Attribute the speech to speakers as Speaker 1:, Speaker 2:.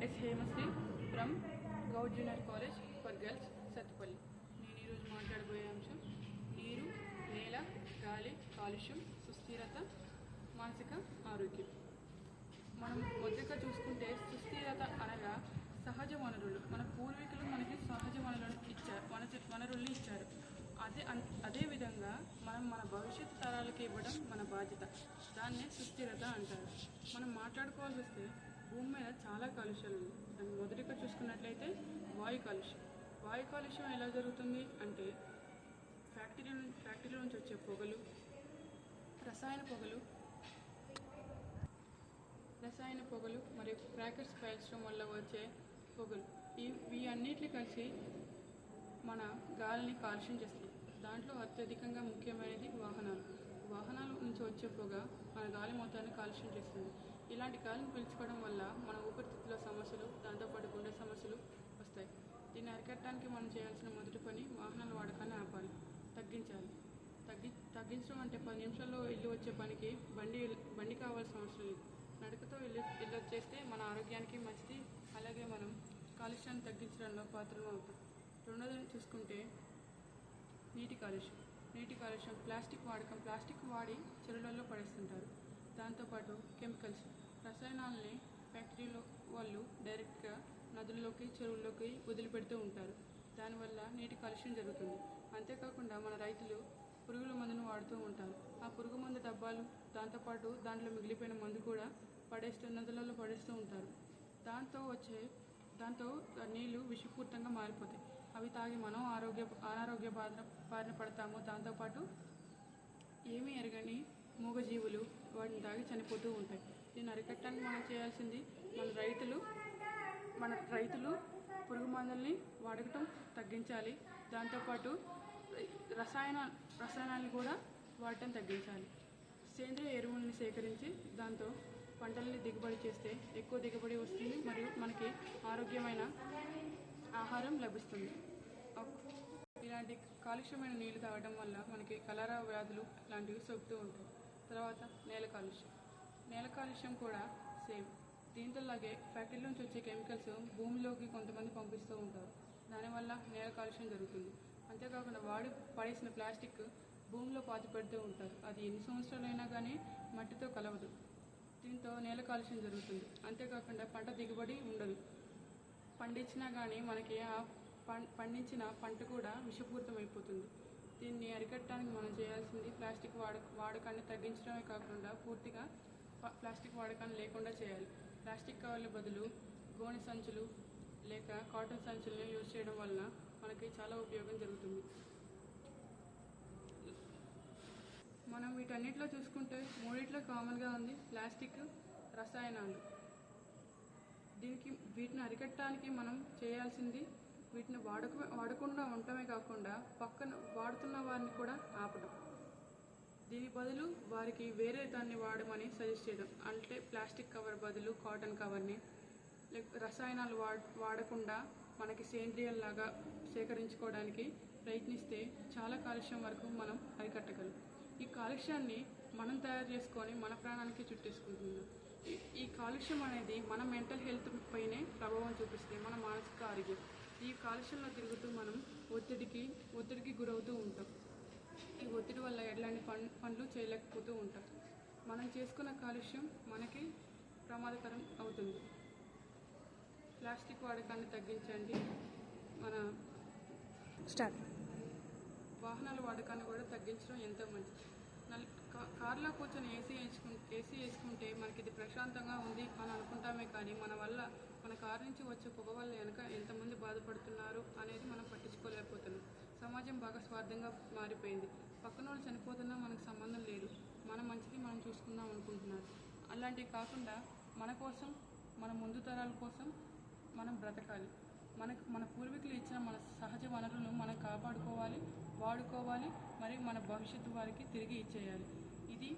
Speaker 1: Yes Hemasri from Goud junior college for girls Sathupalli. నేను ఈరోజు మాట్లాడబోయే అంశం నీరు, నేల, గాలి కాలుష్యం, సుస్థిరత, మానసిక ఆరోగ్యం. మనం మొదటిగా చూసుకుంటే సుస్థిరత అనగా సహజ వనరులు. మన పూర్వీకులు మనకి సహజ వనరుల్ని ఇచ్చారు. అదేవిధంగా మనం మన భవిష్యత్తు తరాలకు ఇవ్వడం మన బాధ్యత. దాన్నే సుస్థిరత అంటారు. మనం మాట్లాడుకోవాల్సి వస్తే భూమి మీద చాలా కాలుష్యాలు ఉన్నాయి. దాన్ని మొదటిగా చూసుకున్నట్లయితే వాయు కాలుష్యం. వాయు కాలుష్యం ఎలా జరుగుతుంది అంటే ఫ్యాక్టరీల నుంచి వచ్చే పొగలు, రసాయన పొగలు మరియు క్రాకర్స్ పేల్చడం వల్ల వచ్చే పొగలు, ఇవి అన్నిటిని కలిసి మన గాలిని కాలుష్యం చేస్తుంది. దాంట్లో అత్యధికంగా ముఖ్యమైనది వాహనాల నుంచి వచ్చే పొగ మన గాలి మొత్తాన్ని కాలుష్యం చేస్తుంది. ఇలాంటి గాలిని పీల్చుకోవడం వల్ల మన ఊపిరితిత్తుల సమస్యలు, దాంతోపాటు గుండె సమస్యలు వస్తాయి. దీన్ని అరికట్టడానికి మనం చేయాల్సిన మొదటి పని వాహనాల వాడకాన్ని ఆపాలి, తగ్గించాలి. తగ్గించడం అంటే 10 నిమిషాల్లో ఇల్లు వచ్చే పనికి బండి కావాల్సిన అవసరం లేదు. నడకతో ఇల్లు వచ్చేస్తే మన ఆరోగ్యానికి మంచిది. అలాగే మనం కాలుష్యాన్ని తగ్గించడంలో పాత్రలు అవుతాం. రెండోది చూసుకుంటే నీటి కాలుష్యం. ప్లాస్టిక్ వాడి చెరువులలో పడేస్తుంటారు. దాంతోపాటు కెమికల్స్, రసాయనాలని ఫ్యాక్టరీలో వాళ్ళు డైరెక్ట్గా నదుల్లోకి, చెరువుల్లోకి వదిలిపెడుతూ ఉంటారు. దానివల్ల నీటి కాలుష్యం జరుగుతుంది. అంతేకాకుండా మన రైతులు పురుగుల మందును వాడుతూ ఉంటారు. ఆ పురుగు మందు డబ్బాలు, దాంతోపాటు దాంట్లో మిగిలిపోయిన మందు కూడా నదులలో పడేస్తూ ఉంటారు. దాంతో నీళ్లు విషపూరితంగా మారిపోతాయి. అవి తాగి మనం అనారోగ్య బారిన పడతాము. దాంతోపాటు ఏమీ ఎరగని మూగజీవులు వాటిని తాగి చనిపోతూ ఉంటాయి. దీన్ని అరికట్టడానికి మనం చేయాల్సింది మన రైతులు పురుగు మందుల్ని వాడటం తగ్గించాలి. దాంతోపాటు రసాయనాలు కూడా వాడటం తగ్గించాలి. సేంద్రియ ఎరువుల్ని సేకరించి దాంతో పంటల్ని దిగుబడి చేస్తే ఎక్కువ దిగుబడి వస్తుంది మరియు మనకి ఆరోగ్యమైన ఆహారం లభిస్తుంది. ఇలాంటి కాలుష్యమైన నీళ్లు తాగడం వల్ల మనకి కలరా వ్యాధులు లాంటివి సోకుతూ ఉంటాయి. తర్వాత నేల కాలుష్యం కూడా సేమ్. దీంతోలాగే ఫ్యాక్టరీల నుంచి వచ్చే కెమికల్స్ భూమిలోకి కొంతమంది పంపిస్తూ ఉంటారు. దానివల్ల నేల కాలుష్యం జరుగుతుంది. అంతేకాకుండా పడేసిన ప్లాస్టిక్ భూమిలో పాతి పెడుతూ ఉంటారు. అది ఎన్ని సంవత్సరాలైనా కానీ మట్టితో కలవదు. దీంతో నేల కాలుష్యం జరుగుతుంది. అంతేకాకుండా పంట దిగుబడి ఉండదు. పండించినా కానీ మనకి పండించిన పంట కూడా విషపూరితమైపోతుంది. దీన్ని అరికట్టడానికి మనం చేయాల్సింది ప్లాస్టిక్ వాడకాన్ని తగ్గించడమే కాకుండా పూర్తిగా ప్లాస్టిక్ వాడకాన్ని లేకుండా చేయాలి. ప్లాస్టిక్ కవర్ల బదులు గోనె సంచులు లేక కాటన్ సంచులను యూజ్ చేయడం వల్ల మనకి చాలా ఉపయోగం జరుగుతుంది. మనం వీటన్నిటిలో చూసుకుంటే మూడిట్లో కామన్గా ఉంది ప్లాస్టిక్, రసాయనాలు. వీటిని అరికట్టడానికి మనం చేయాల్సింది వీటిని వాడకుండా ఉండటమే కాకుండా పక్కన వాడుతున్న వారిని కూడా ఆపడం. దీని బదులు వారికి వేరే దాన్ని వాడమని సజెస్ట్ చేయడం. అంటే ప్లాస్టిక్ కవర్ బదులు కాటన్ కవర్ని, రసాయనాలు వాడకుండా మనకి సేంద్రియంలాగా సేకరించుకోవడానికి ప్రయత్నిస్తే చాలా కాలుష్యం వరకు మనం అరికట్టగలం. ఈ కాలుష్యాన్ని మనం తయారు చేసుకొని మన ప్రాణానికి చుట్టేసుకుంటున్నాం. ఈ కాలుష్యం అనేది మన మెంటల్ హెల్త్ పైనే ప్రభావం చూపిస్తే మన మానసిక ఆరోగ్యం. ఈ కాలుష్యంలో తిరుగుతూ మనం ఒత్తిడికి గురవుతూ ఉంటాం. ఈ ఒత్తిడి వల్ల ఎట్లాంటి పనులు చేయలేకపోతూ ఉంటాం. మనం చేసుకున్న కాలుష్యం మనకి ప్రమాదకరం అవుతుంది. ప్లాస్టిక్ వాడకాన్ని తగ్గించండి. మన వాహనాల వాడకాన్ని కూడా తగ్గించడం ఎంతో మంచిది. కార్లో కూర్చొని ఏసీ వేసుకుంటే మనకి ఇది ప్రశాంతంగా ఉంది అని అనుకుంటామే కానీ మన కారు నుంచి వచ్చే పొగ వల్ల వెనక ఎంతమంది బాధపడుతున్నారు అనేది మనం పట్టించుకోలేకపోతున్నాం. సమాజం బాగా స్వార్థంగా మారిపోయింది. పక్కన వాళ్ళు చనిపోతున్నా మనకు సంబంధం లేదు. మన మంచిది మనం చూసుకుందాం అనుకుంటున్నారు. అలాంటివి కాకుండా మన కోసం, మన ముందు తరాల కోసం మనం బ్రతకాలి. మన పూర్వీకులు ఇచ్చిన మన సహజ వనరులను మనం కాపాడుకోవాలి, వాడుకోవాలి, మరియు మన భవిష్యత్తు వారికి తిరిగి ఇచ్చేయాలి. ఇది